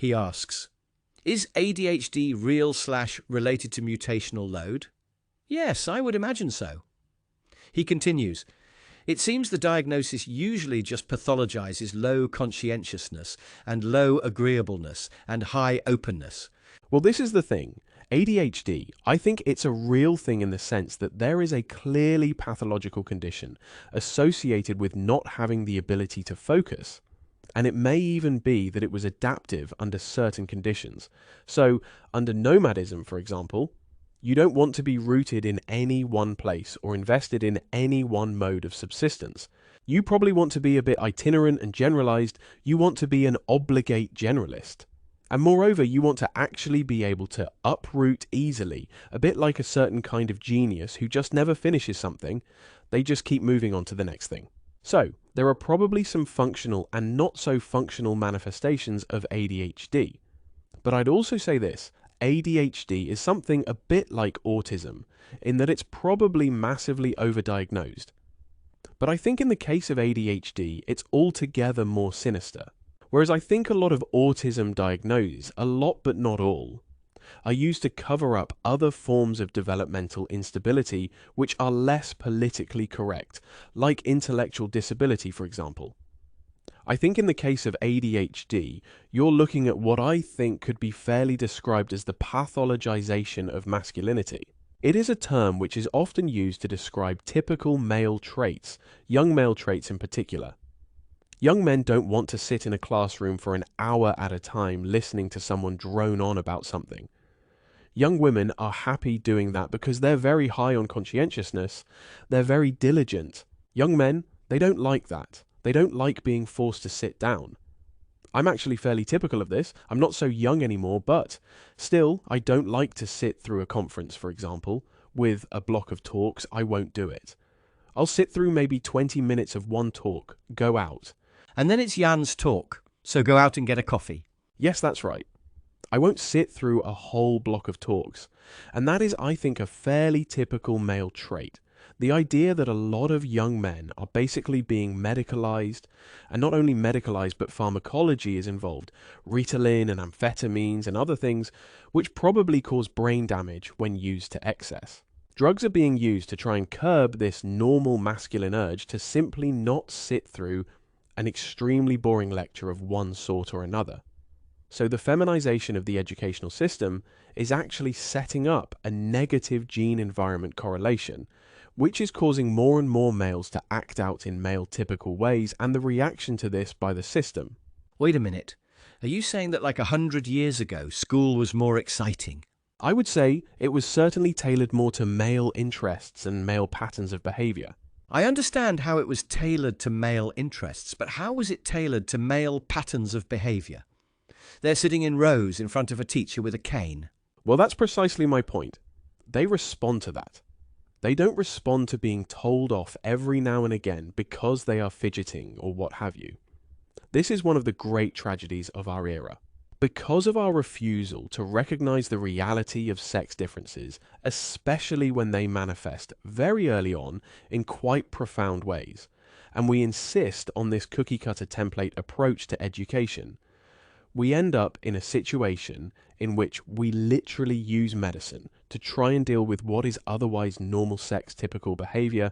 He asks, is ADHD real/related to mutational load? Yes, I would imagine so. He continues, it seems the diagnosis usually just pathologizes low conscientiousness and low agreeableness and high openness. Well, this is the thing. ADHD, I think it's a real thing in the sense that there is a clearly pathological condition associated with not having the ability to focus. And it may even be that it was adaptive under certain conditions. So, under nomadism, for example, you don't want to be rooted in any one place or invested in any one mode of subsistence. You probably want to be a bit itinerant and generalized. You want to be an obligate generalist. And moreover, you want to actually be able to uproot easily, a bit like a certain kind of genius who just never finishes something. They just keep moving on to the next thing. So, there are probably some functional and not so functional manifestations of ADHD. But I'd also say this, ADHD is something a bit like autism, in that it's probably massively overdiagnosed. But I think in the case of ADHD, it's altogether more sinister. Whereas I think a lot of autism diagnoses, a lot but not all, are used to cover up other forms of developmental instability which are less politically correct, like intellectual disability, for example. I think in the case of ADHD, you're looking at what I think could be fairly described as the pathologization of masculinity. It is a term which is often used to describe typical male traits, young male traits in particular. Young men don't want to sit in a classroom for an hour at a time listening to someone drone on about something. Young women are happy doing that because they're very high on conscientiousness, they're very diligent. Young men, they don't like that. They don't like being forced to sit down. I'm actually fairly typical of this. I'm not so young anymore, but still, I don't like to sit through a conference, for example, with a block of talks. I won't do it. I'll sit through maybe 20 minutes of one talk, go out. And then it's Jan's talk, so go out and get a coffee. Yes, that's right. I won't sit through a whole block of talks. And that is, I think, a fairly typical male trait. The idea that a lot of young men are basically being medicalized, and not only medicalized, but pharmacology is involved, Ritalin and amphetamines and other things, which probably cause brain damage when used to excess. Drugs are being used to try and curb this normal masculine urge to simply not sit through an extremely boring lecture of one sort or another. So the feminization of the educational system is actually setting up a negative gene-environment correlation, which is causing more and more males to act out in male-typical ways, and the reaction to this by the system. Wait a minute. Are you saying that like 100 years ago, school was more exciting? I would say it was certainly tailored more to male interests and male patterns of behavior. I understand how it was tailored to male interests, but how was it tailored to male patterns of behavior? They're sitting in rows in front of a teacher with a cane. Well, that's precisely my point. They respond to that. They don't respond to being told off every now and again because they are fidgeting or what have you. This is one of the great tragedies of our era. Because of our refusal to recognize the reality of sex differences, especially when they manifest very early on in quite profound ways, and we insist on this cookie-cutter template approach to education, we end up in a situation in which we literally use medicine to try and deal with what is otherwise normal sex typical behavior